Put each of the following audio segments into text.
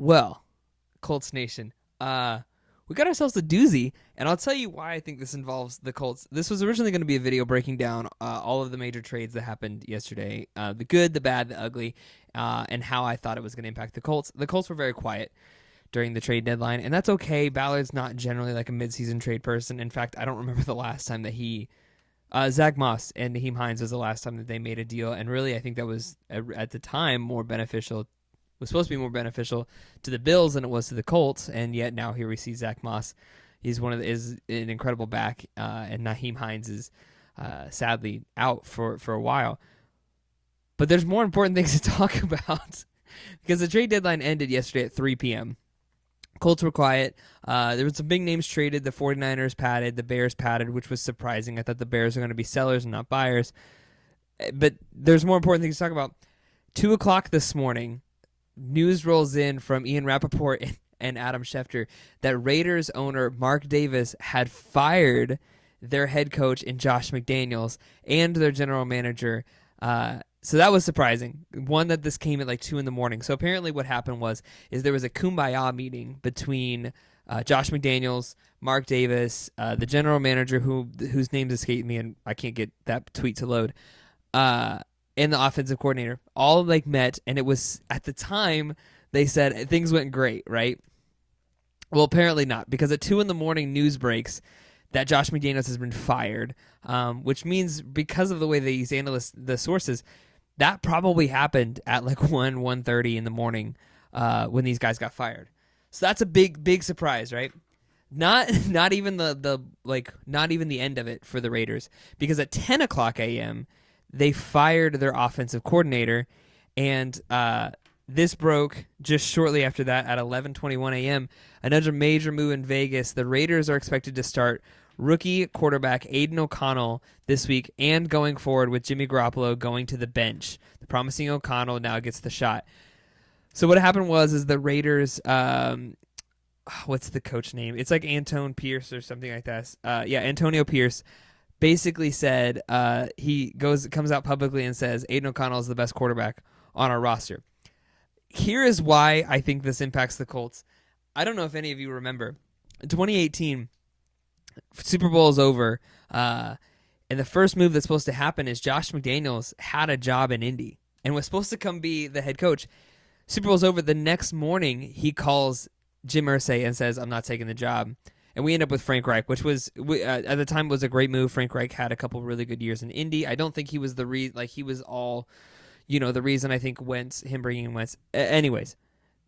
Well, Colts Nation, we got ourselves a doozy, and I'll tell you why I think this involves the Colts. This was originally going to be a video breaking down all of the major trades that happened yesterday, the good, the bad, the ugly, and how I thought it was going to impact the Colts. The Colts were very quiet during the trade deadline, and that's okay. Ballard's not generally like a midseason trade person. In fact, I don't remember the last time that Zach Moss and Naheem Hines was the last time that they made a deal, and really, I think that was at the time more beneficial. Was supposed to be more beneficial to the Bills than it was to the Colts, and yet now here we see Zach Moss. He's is an incredible back, and Naheem Hines is sadly out for a while. But there's more important things to talk about because the trade deadline ended yesterday at 3 p.m. Colts were quiet. There were some big names traded. The 49ers padded. The Bears padded, which was surprising. I thought the Bears were going to be sellers and not buyers. But there's more important things to talk about. 2 o'clock this morning, news rolls in from Ian Rappaport and Adam Schefter that Raiders owner Mark Davis had fired their head coach in Josh McDaniels and their general manager. So that was surprising. One, that this came at like 2 in the morning. So apparently what happened is there was a kumbaya meeting between Josh McDaniels, Mark Davis, the general manager whose names escape me and I can't get that tweet to load, and the offensive coordinator, all like met, and it was, at the time, they said things went great, right? Well, apparently not, because at 2 in the morning news breaks that Josh McDaniels has been fired, which means because of the way these analysts, the sources, that probably happened at like 1:30 in the morning when these guys got fired. So that's a big surprise, right? Not even not even the end of it for the Raiders, because at 10 o'clock a.m., they fired their offensive coordinator, and this broke just shortly after that at 11:21 a.m. Another major move in Vegas. The Raiders are expected to start rookie quarterback Aiden O'Connell this week and going forward with Jimmy Garoppolo going to the bench. The promising O'Connell now gets the shot. So what happened was the Raiders, what's the coach name? It's like Antone Pierce or something like that. Antonio Pierce basically said he comes out publicly and says Aiden O'Connell is the best quarterback on our roster. Here is why I think this impacts the Colts. I don't know if any of you remember. In 2018, Super Bowl is over, and the first move that's supposed to happen is Josh McDaniels had a job in Indy and was supposed to come be the head coach. Super Bowl's over. The next morning, he calls Jim Irsay and says, I'm not taking the job. And we end up with Frank Reich, which was at the time was a great move. Frank Reich had a couple really good years in Indy. I don't think he was he was all, the reason I think him bringing in Wentz. Anyways,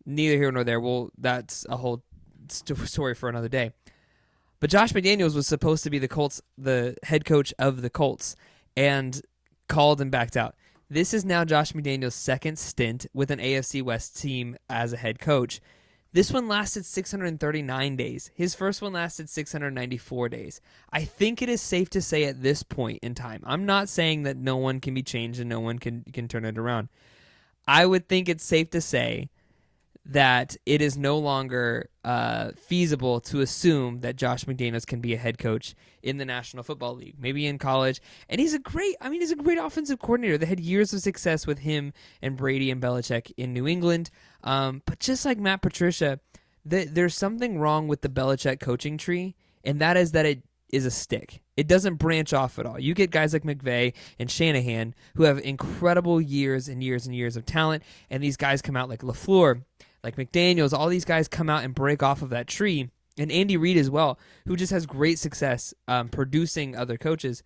neither here nor there. Well, that's a whole story for another day. But Josh McDaniels was supposed to be the head coach of the Colts, and called and backed out. This is now Josh McDaniels' second stint with an AFC West team as a head coach. This one lasted 639 days. His first one lasted 694 days. I think it is safe to say at this point in time, I'm not saying that no one can be changed and no one can turn it around. I would think it's safe to say that it is no longer feasible to assume that Josh McDaniels can be a head coach in the National Football League, maybe in college. And he's a great offensive coordinator. They had years of success with him and Brady and Belichick in New England. But just like Matt Patricia, there's something wrong with the Belichick coaching tree, and that is that it is a stick. It doesn't branch off at all. You get guys like McVay and Shanahan who have incredible years and years and years of talent, and these guys come out like LaFleur, like McDaniels. All these guys come out and break off of that tree, and Andy Reid as well, who just has great success producing other coaches.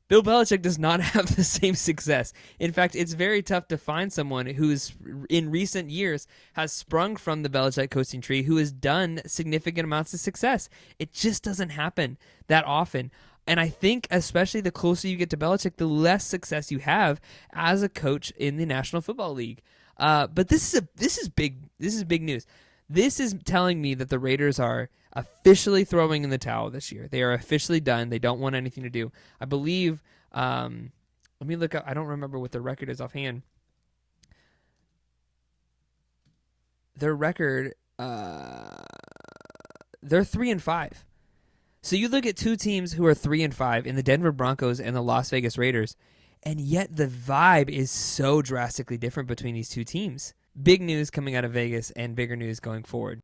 Bill Belichick does not have the same success. In fact, it's very tough to find someone who's in recent years has sprung from the Belichick coaching tree who has done significant amounts of success. It just doesn't happen that often. And I think especially the closer you get to Belichick, the less success you have as a coach in the National Football League. But this is big news. This is telling me that the Raiders are officially throwing in the towel this year. They are officially done. They don't want anything to do. I believe, let me look up, I don't remember what their record is offhand. Their record, they're 3-5. So you look at two teams who are 3-5 in the Denver Broncos and the Las Vegas Raiders, and yet the vibe is so drastically different between these two teams. big news coming out of Vegas and bigger news going forward.